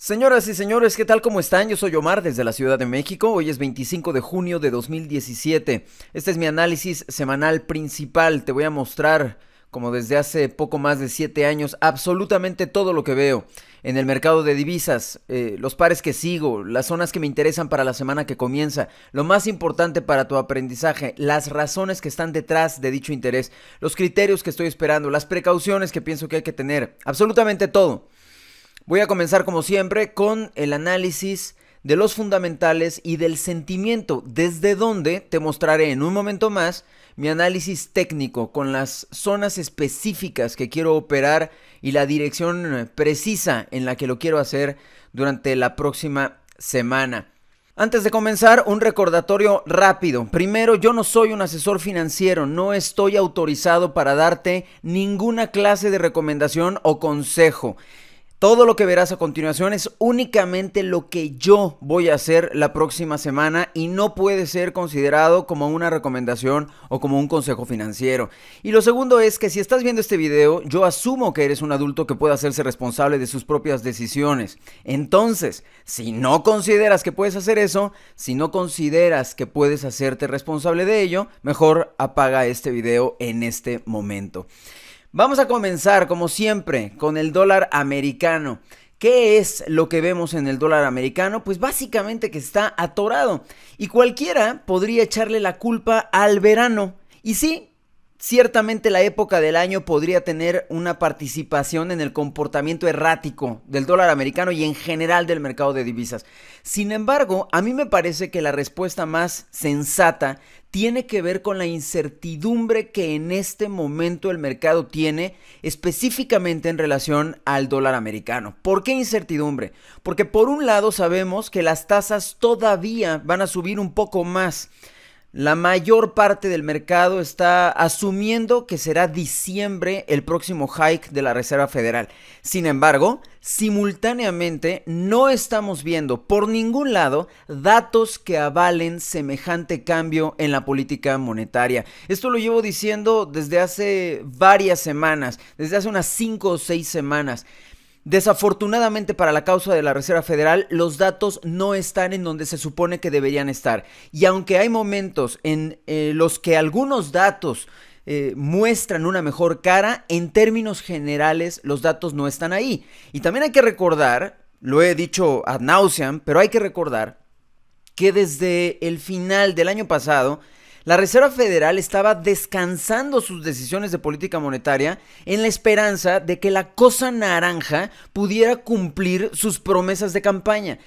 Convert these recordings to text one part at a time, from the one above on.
Señoras y señores, ¿qué tal? ¿Cómo están? Yo soy Omar desde la Ciudad de México. Hoy es 25 de junio de 2017. Este es mi análisis semanal principal. Te voy a mostrar, como desde hace poco más de 7 años, absolutamente todo lo que veo en el mercado de divisas, los pares que sigo, las zonas que me interesan para la semana que comienza, lo más importante para tu aprendizaje, las razones que están detrás de dicho interés, los criterios que estoy esperando, las precauciones que pienso que hay que tener, absolutamente todo. Voy a comenzar como siempre con el análisis de los fundamentales y del sentimiento, desde donde te mostraré en un momento más mi análisis técnico con las zonas específicas que quiero operar y la dirección precisa en la que lo quiero hacer durante la próxima semana. Antes de comenzar, un recordatorio rápido. Primero, yo no soy un asesor financiero, no estoy autorizado para darte ninguna clase de recomendación o consejo. Todo lo que verás a continuación es únicamente lo que yo voy a hacer la próxima semana y no puede ser considerado como una recomendación o como un consejo financiero. Y lo segundo es que si estás viendo este video, yo asumo que eres un adulto que puede hacerse responsable de sus propias decisiones. Entonces, si no consideras que puedes hacer eso, si no consideras que puedes hacerte responsable de ello, mejor apaga este video en este momento. Vamos a comenzar, como siempre, con el dólar americano. ¿Qué es lo que vemos en el dólar americano? Pues básicamente que está atorado. Y cualquiera podría echarle la culpa al verano. Y sí, ciertamente la época del año podría tener una participación en el comportamiento errático del dólar americano y en general del mercado de divisas. Sin embargo, a mí me parece que la respuesta más sensata tiene que ver con la incertidumbre que en este momento el mercado tiene específicamente en relación al dólar americano. ¿Por qué incertidumbre? Porque por un lado sabemos que las tasas todavía van a subir un poco más. La mayor parte del mercado está asumiendo que será diciembre el próximo hike de la Reserva Federal. Sin embargo, simultáneamente no estamos viendo por ningún lado datos que avalen semejante cambio en la política monetaria. Esto lo llevo diciendo desde hace varias semanas, desde hace unas 5 o 6 semanas. Desafortunadamente para la causa de la Reserva Federal, los datos no están en donde se supone que deberían estar. Y aunque hay momentos en los que algunos datos muestran una mejor cara, en términos generales los datos no están ahí. Y también hay que recordar, lo he dicho ad nauseam, pero hay que recordar que desde el final del año pasado, la Reserva Federal estaba descansando sus decisiones de política monetaria en la esperanza de que la Cosa Naranja pudiera cumplir sus promesas de campaña.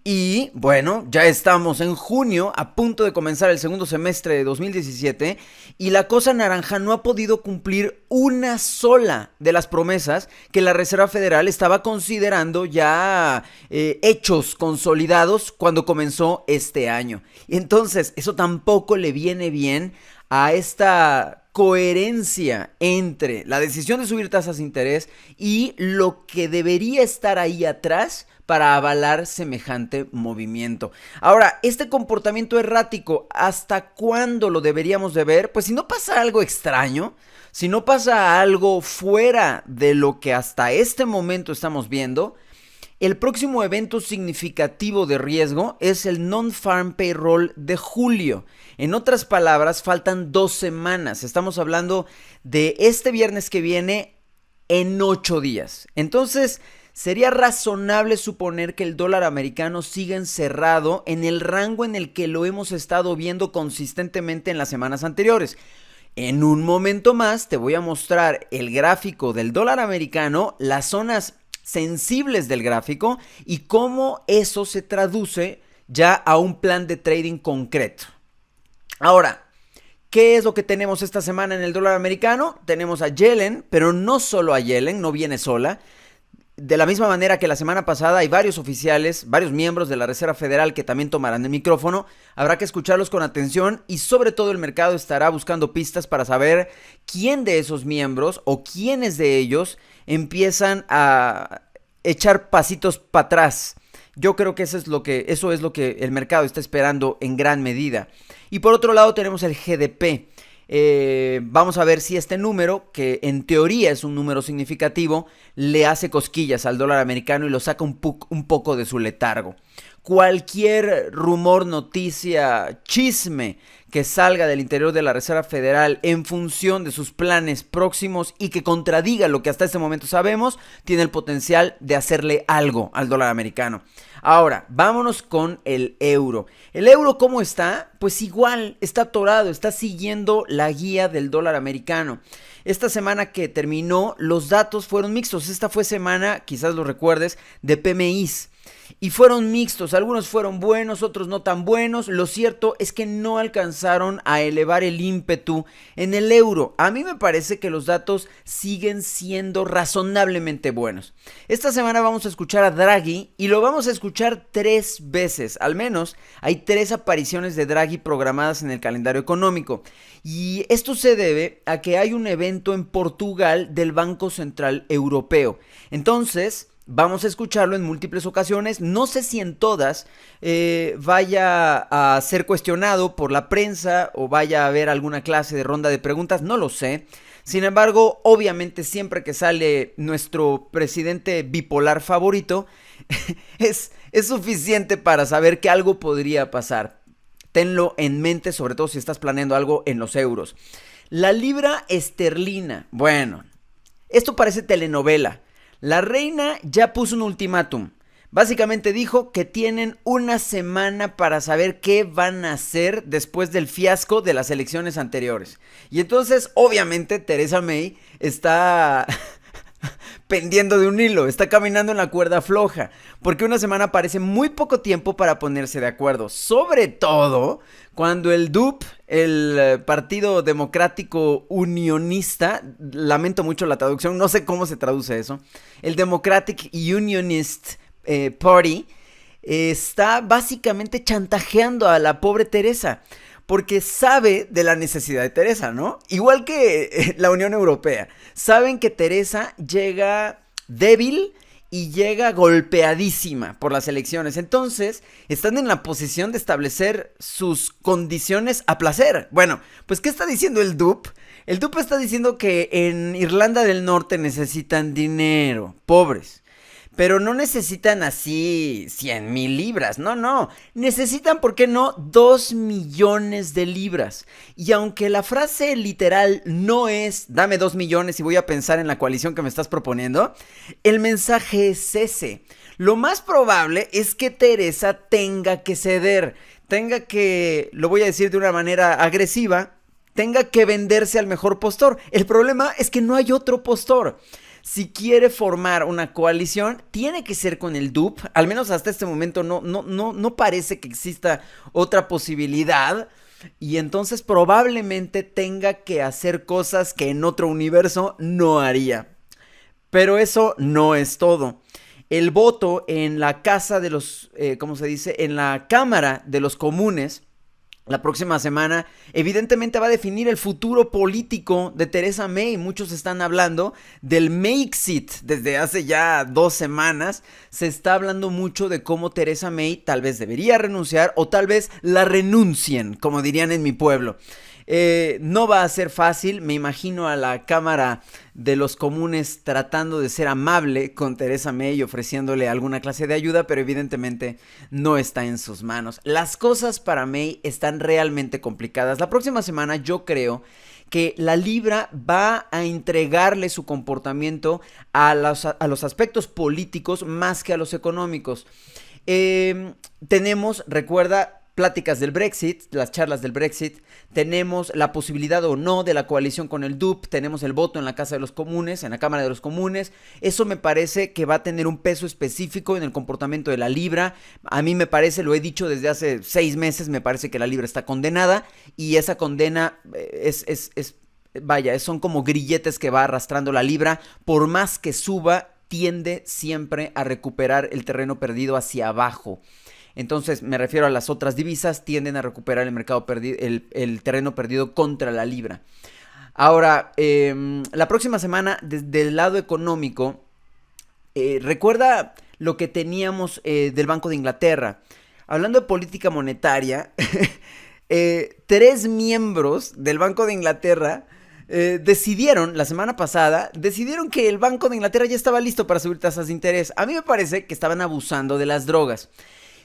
Y bueno, ya estamos en junio, a punto de comenzar el segundo semestre de 2017, y la Cosa Naranja no ha podido cumplir una sola de las promesas que la Reserva Federal estaba considerando ya hechos consolidados cuando comenzó este año. Entonces, eso tampoco le viene bien a esta coherencia entre la decisión de subir tasas de interés y lo que debería estar ahí atrás para avalar semejante movimiento. Ahora, este comportamiento errático, ¿hasta cuándo lo deberíamos de ver? Pues si no pasa algo extraño, si no pasa algo fuera de lo que hasta este momento estamos viendo, el próximo evento significativo de riesgo es el Non-Farm Payroll de julio. En otras palabras, faltan 2 semanas. Estamos hablando de este viernes que viene en 8 días. Entonces, sería razonable suponer que el dólar americano siga encerrado en el rango en el que lo hemos estado viendo consistentemente en las semanas anteriores. En un momento más te voy a mostrar el gráfico del dólar americano, las zonas sensibles del gráfico y cómo eso se traduce ya a un plan de trading concreto. Ahora, ¿qué es lo que tenemos esta semana en el dólar americano? Tenemos a Yellen, pero no solo a Yellen, no viene sola. De la misma manera que la semana pasada hay varios oficiales, varios miembros de la Reserva Federal que también tomarán el micrófono. Habrá que escucharlos con atención y sobre todo el mercado estará buscando pistas para saber quién de esos miembros o quiénes de ellos empiezan a echar pasitos para atrás. Yo creo que eso es lo que el mercado está esperando en gran medida. Y por otro lado tenemos el GDP. Vamos a ver si este número, que en teoría es un número significativo, le hace cosquillas al dólar americano y lo saca un poco de su letargo. Cualquier rumor, noticia, chisme que salga del interior de la Reserva Federal en función de sus planes próximos y que contradiga lo que hasta este momento sabemos, tiene el potencial de hacerle algo al dólar americano. Ahora, vámonos con el euro. ¿El euro cómo está? Pues igual, está atorado, está siguiendo la guía del dólar americano. Esta semana que terminó, los datos fueron mixtos. Esta fue semana, quizás lo recuerdes, de PMIs. Y fueron mixtos, algunos fueron buenos, otros no tan buenos. Lo cierto es que no alcanzaron a elevar el ímpetu en el euro. A mí me parece que los datos siguen siendo razonablemente buenos. Esta semana vamos a escuchar a Draghi y lo vamos a escuchar 3 veces. Al menos hay 3 apariciones de Draghi programadas en el calendario económico. Y esto se debe a que hay un evento en Portugal del Banco Central Europeo. Entonces, vamos a escucharlo en múltiples ocasiones. No sé si en todas vaya a ser cuestionado por la prensa o vaya a haber alguna clase de ronda de preguntas. No lo sé. Sin embargo, obviamente siempre que sale nuestro presidente bipolar favorito, es suficiente para saber que algo podría pasar. Tenlo en mente, sobre todo si estás planeando algo en los euros. La libra esterlina. Bueno, esto parece telenovela. La reina ya puso un ultimátum. Básicamente dijo que tienen una semana para saber qué van a hacer después del fiasco de las elecciones anteriores. Y entonces, obviamente, Theresa May está pendiendo de un hilo, está caminando en la cuerda floja, porque una semana parece muy poco tiempo para ponerse de acuerdo, sobre todo cuando el DUP, el Partido Democrático Unionista, lamento mucho la traducción, no sé cómo se traduce eso, el Democratic Unionist Party, está básicamente chantajeando a la pobre Teresa, porque sabe de la necesidad de Teresa, ¿no? Igual que la Unión Europea. Saben que Teresa llega débil y llega golpeadísima por las elecciones. Entonces, están en la posición de establecer sus condiciones a placer. Bueno, pues, ¿qué está diciendo el DUP? El DUP está diciendo que en Irlanda del Norte necesitan dinero, pobres. Pero no necesitan así 100,000 libras, no, necesitan, ¿por qué no?, 2 millones de libras. Y aunque la frase literal no es, dame 2 millones y voy a pensar en la coalición que me estás proponiendo, el mensaje es ese. Lo más probable es que Teresa tenga que ceder, tenga que, lo voy a decir de una manera agresiva, tenga que venderse al mejor postor. El problema es que no hay otro postor. Si quiere formar una coalición, tiene que ser con el DUP. Al menos hasta este momento no parece que exista otra posibilidad. Y entonces probablemente tenga que hacer cosas que en otro universo no haría. Pero eso no es todo. El voto en la casa de los, ¿cómo se dice? En la Cámara de los Comunes, la próxima semana, evidentemente va a definir el futuro político de Theresa May. Muchos están hablando del Makexit desde hace ya 2 semanas. Se está hablando mucho de cómo Theresa May tal vez debería renunciar o tal vez la renuncien, como dirían en mi pueblo. No va a ser fácil, me imagino a la Cámara de los Comunes tratando de ser amable con Theresa May y ofreciéndole alguna clase de ayuda, pero evidentemente no está en sus manos. Las cosas para May están realmente complicadas. La próxima semana yo creo que la libra va a entregarle su comportamiento a los aspectos políticos más que a los económicos. Tenemos, recuerda, pláticas del Brexit, las charlas del Brexit, tenemos la posibilidad o no de la coalición con el DUP, tenemos el voto en la Casa de los Comunes, en la Cámara de los Comunes. Eso me parece que va a tener un peso específico en el comportamiento de la libra. A mí me parece, lo he dicho desde hace 6 meses, me parece que la libra está condenada y esa condena son como grilletes que va arrastrando la libra. Por más que suba, tiende siempre a recuperar el terreno perdido hacia abajo. Entonces me refiero a las otras divisas, tienden a recuperar el mercado perdido, el terreno perdido contra la libra. Ahora, la próxima semana, desde el lado económico, recuerda lo que teníamos del Banco de Inglaterra. Hablando de política monetaria, Tres miembros del Banco de Inglaterra decidieron, la semana pasada, decidieron que el Banco de Inglaterra ya estaba listo para subir tasas de interés. A mí me parece que estaban abusando de las drogas.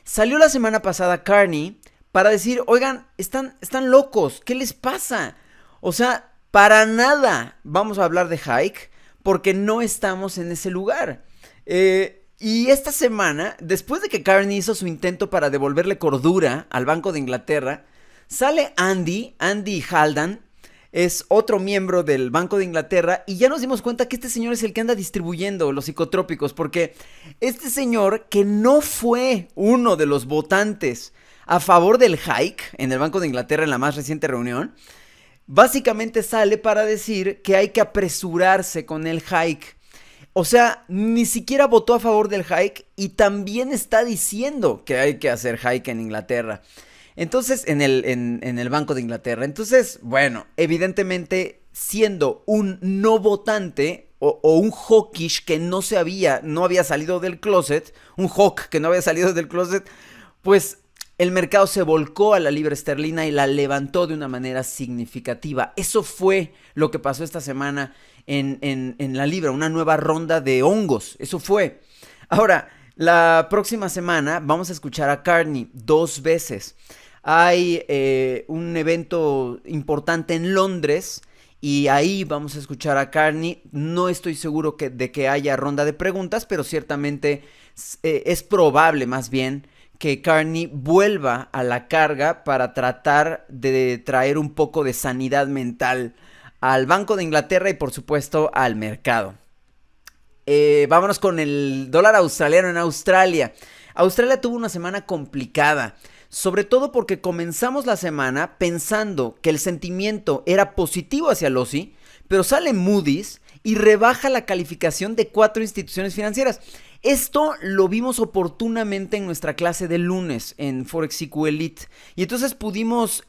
Salió la semana pasada Carney para decir, oigan, están locos, ¿qué les pasa? O sea, para nada vamos a hablar de hike porque no estamos en ese lugar. Y esta semana, después de que Carney hizo su intento para devolverle cordura al Banco de Inglaterra, sale Andy Haldan, es otro miembro del Banco de Inglaterra, y ya nos dimos cuenta que este señor es el que anda distribuyendo los psicotrópicos, porque este señor, que no fue uno de los votantes a favor del hike en el Banco de Inglaterra en la más reciente reunión, básicamente sale para decir que hay que apresurarse con el hike. O sea, ni siquiera votó a favor del hike y también está diciendo que hay que hacer hike en Inglaterra. Entonces, en el Banco de Inglaterra. Entonces, bueno, evidentemente, siendo un no votante o un hawkish que no había salido del closet, un hawk que no había salido del closet, pues el mercado se volcó a la libra esterlina y la levantó de una manera significativa. Eso fue lo que pasó esta semana en la libra, una nueva ronda de hongos. Eso fue. Ahora, la próxima semana vamos a escuchar a Carney 2 veces. Hay un evento importante en Londres y ahí vamos a escuchar a Carney. No estoy seguro de que haya ronda de preguntas, pero ciertamente es probable más bien que Carney vuelva a la carga para tratar de traer un poco de sanidad mental al Banco de Inglaterra y por supuesto al mercado. Vámonos con el dólar australiano en Australia. Australia tuvo una semana complicada, sobre todo porque comenzamos la semana pensando que el sentimiento era positivo hacia el Aussie, pero sale Moody's y rebaja la calificación de 4 instituciones financieras. Esto lo vimos oportunamente en nuestra clase de lunes en Forex IQ Elite. Y entonces pudimos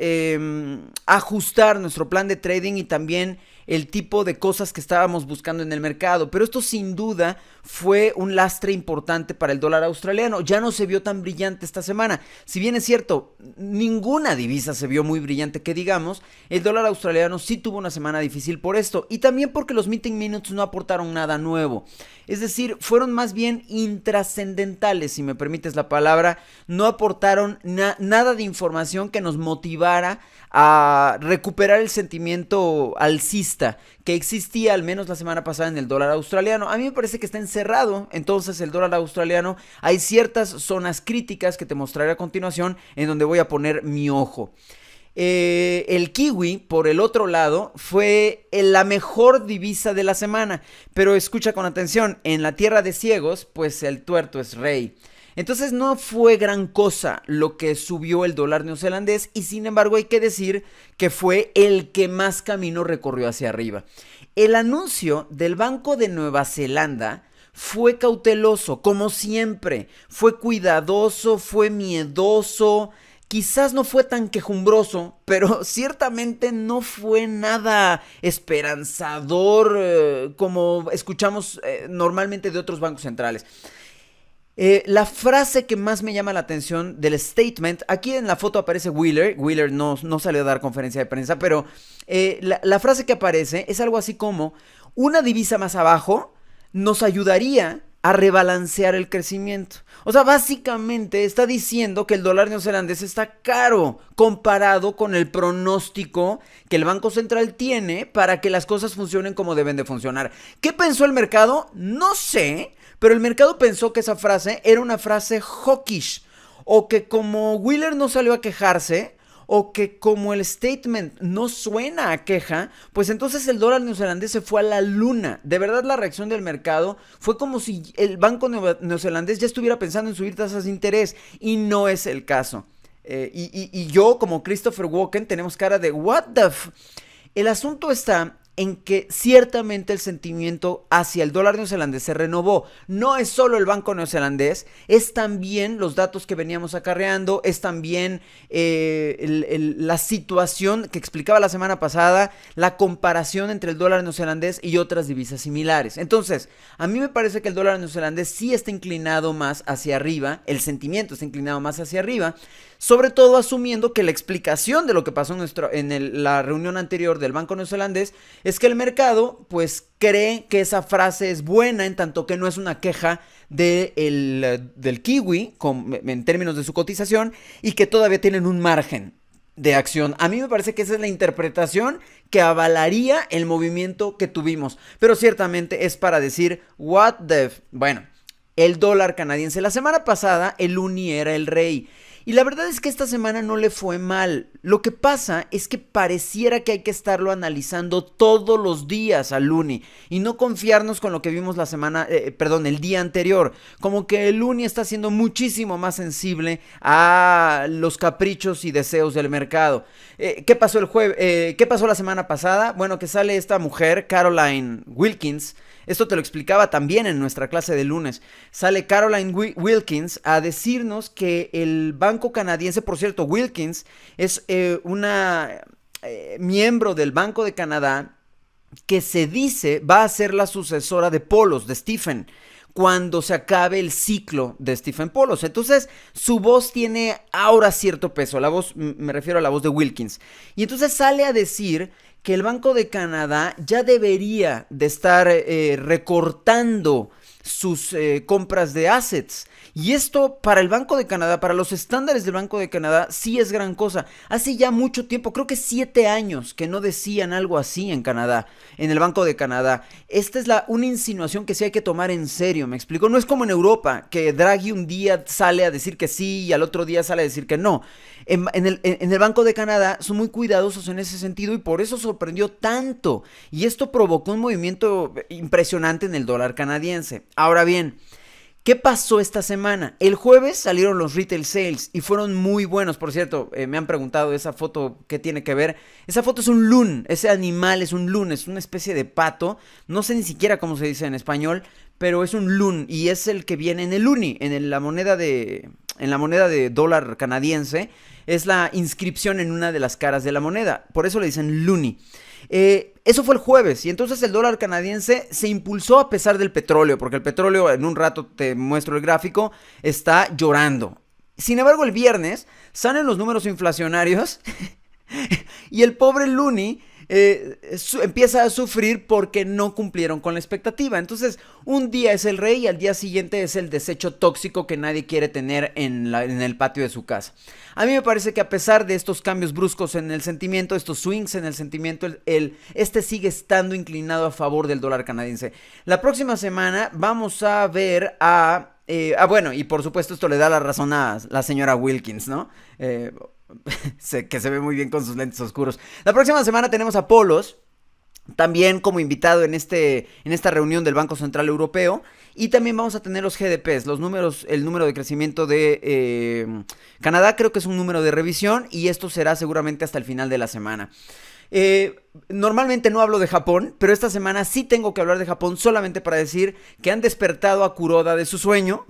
ajustar nuestro plan de trading y también el tipo de cosas que estábamos buscando en el mercado. Pero esto sin duda fue un lastre importante para el dólar australiano. Ya no se vio tan brillante esta semana. Si bien es cierto, ninguna divisa se vio muy brillante que digamos, el dólar australiano sí tuvo una semana difícil por esto. Y también porque los meeting minutes no aportaron nada nuevo. Es decir, fueron más bien intrascendentales, si me permites la palabra. No aportaron nada de información que nos motivara a recuperar el sentimiento alcista que existía al menos la semana pasada en el dólar australiano. A mí me parece que está encerrado entonces el dólar australiano. Hay ciertas zonas críticas que te mostraré a continuación en donde voy a poner mi ojo. El kiwi, por el otro lado, fue la mejor divisa de la semana. Pero escucha con atención, en la tierra de ciegos, pues el tuerto es rey. Entonces no fue gran cosa lo que subió el dólar neozelandés y sin embargo hay que decir que fue el que más camino recorrió hacia arriba. El anuncio del Banco de Nueva Zelanda fue cauteloso, como siempre. Fue cuidadoso, fue miedoso. Quizás no fue tan quejumbroso, pero ciertamente no fue nada esperanzador como escuchamos normalmente de otros bancos centrales. La frase que más me llama la atención del statement, aquí en la foto aparece Wheeler no salió a dar conferencia de prensa, pero la frase que aparece es algo así como: una divisa más abajo nos ayudaría a rebalancear el crecimiento. O sea, básicamente está diciendo que el dólar neozelandés está caro comparado con el pronóstico que el Banco Central tiene para que las cosas funcionen como deben de funcionar. ¿Qué pensó el mercado? No sé, pero el mercado pensó que esa frase era una frase hawkish, o que como Wheeler no salió a quejarse, o que como el statement no suena a queja, pues entonces el dólar neozelandés se fue a la luna. De verdad la reacción del mercado fue como si el banco neozelandés ya estuviera pensando en subir tasas de interés, y no es el caso. Y yo como Christopher Walken tenemos cara de what the f... El asunto está en que ciertamente el sentimiento hacia el dólar neozelandés se renovó. No es solo el banco neozelandés, es también los datos que veníamos acarreando, es también la situación que explicaba la semana pasada, la comparación entre el dólar neozelandés y otras divisas similares. Entonces, a mí me parece que el dólar neozelandés sí está inclinado más hacia arriba, el sentimiento está inclinado más hacia arriba, sobre todo asumiendo que la explicación de lo que pasó en la reunión anterior del banco neozelandés es que el mercado pues cree que esa frase es buena en tanto que no es una queja del kiwi en términos de su cotización y que todavía tienen un margen de acción. A mí me parece que esa es la interpretación que avalaría el movimiento que tuvimos, pero ciertamente es para decir bueno, el dólar canadiense. La semana pasada el uni era el rey. Y la verdad es que esta semana no le fue mal. Lo que pasa es que pareciera que hay que estarlo analizando todos los días al Luni y no confiarnos con lo que vimos el día anterior. Como que el Luni está siendo muchísimo más sensible a los caprichos y deseos del mercado. ¿Qué pasó ¿Qué pasó la semana pasada? Bueno, que sale esta mujer, Caroline Wilkins. Esto te lo explicaba también en nuestra clase de lunes. Sale Caroline Wilkins a decirnos que el banco canadiense, por cierto, Wilkins es una miembro del Banco de Canadá que se dice va a ser la sucesora de Polos, de Stephen, cuando se acabe el ciclo de Stephen Polos. Entonces su voz tiene ahora cierto peso, me refiero a la voz de Wilkins. Y entonces sale a decir que el Banco de Canadá ya debería de estar recortando sus compras de assets. Y esto para el Banco de Canadá, para los estándares del Banco de Canadá, sí es gran cosa. Hace ya mucho tiempo, creo que 7 años, que no decían algo así en Canadá, en el Banco de Canadá. Esta es una insinuación que sí hay que tomar en serio, ¿me explico? No es como en Europa, que Draghi un día sale a decir que sí y al otro día sale a decir que no. En el Banco de Canadá son muy cuidadosos en ese sentido y por eso sorprendió tanto. Y esto provocó un movimiento impresionante en el dólar canadiense. Ahora bien, ¿qué pasó esta semana? El jueves salieron los retail sales y fueron muy buenos. Por cierto, me han preguntado esa foto, ¿qué tiene que ver? Esa foto es un loon, ese animal es un loon, es una especie de pato. No sé ni siquiera cómo se dice en español, pero es un loon y es el que viene en el uni, en la moneda de dólar canadiense. Es la inscripción en una de las caras de la moneda, por eso le dicen loonie. Eso fue el jueves y entonces el dólar canadiense se impulsó a pesar del petróleo, porque el petróleo, en un rato te muestro el gráfico, está llorando. Sin embargo, el viernes salen los números inflacionarios y el pobre loonie empieza a sufrir porque no cumplieron con la expectativa. Entonces, un día es el rey y al día siguiente es el desecho tóxico que nadie quiere tener en el patio de su casa. A mí me parece que a pesar de estos cambios bruscos en el sentimiento, estos swings en el sentimiento, este sigue estando inclinado a favor del dólar canadiense. La próxima semana vamos a ver bueno, y por supuesto esto le da la razón a la señora Wilkins, ¿no? Que se ve muy bien con sus lentes oscuros. La próxima semana tenemos a Polos, también como invitado en esta reunión del Banco Central Europeo. Y también vamos a tener los GDPs, el número de crecimiento de Canadá. Creo que es un número de revisión y esto será seguramente hasta el final de la semana. Normalmente no hablo de Japón, pero esta semana sí tengo que hablar de Japón solamente para decir que han despertado a Kuroda de su sueño.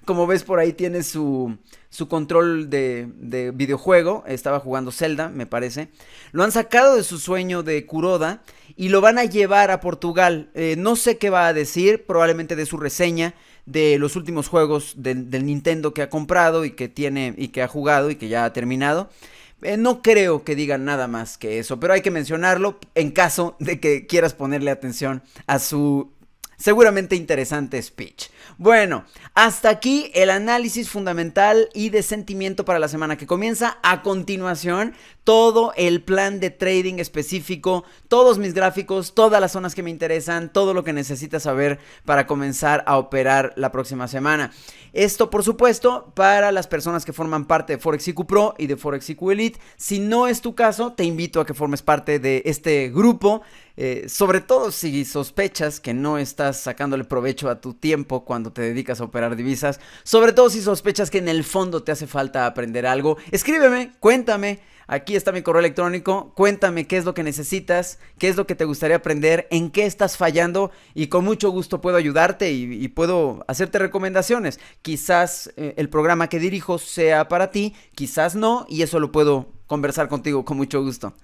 Como ves, por ahí tiene su control de videojuego. Estaba jugando Zelda, me parece. Lo han sacado de su sueño de Kuroda y lo van a llevar a Portugal. No sé qué va a decir, probablemente de su reseña de los últimos juegos del Nintendo que ha comprado y que ha jugado y que ya ha terminado. No creo que digan nada más que eso, pero hay que mencionarlo en caso de que quieras ponerle atención a su seguramente interesante speech. Bueno, hasta aquí el análisis fundamental y de sentimiento para la semana que comienza. A continuación, todo el plan de trading específico, todos mis gráficos, todas las zonas que me interesan, todo lo que necesitas saber para comenzar a operar la próxima semana. Esto, por supuesto, para las personas que forman parte de Forex IQ Pro y de Forex IQ Elite. Si no es tu caso, te invito a que formes parte de este grupo Sobre todo si sospechas que no estás sacándole provecho a tu tiempo cuando te dedicas a operar divisas, sobre todo si sospechas que en el fondo te hace falta aprender algo, escríbeme, cuéntame. Aquí está mi correo electrónico, cuéntame qué es lo que necesitas, qué es lo que te gustaría aprender, en qué estás fallando y con mucho gusto puedo ayudarte y puedo hacerte recomendaciones. Quizás el programa que dirijo sea para ti, quizás no y eso lo puedo conversar contigo con mucho gusto.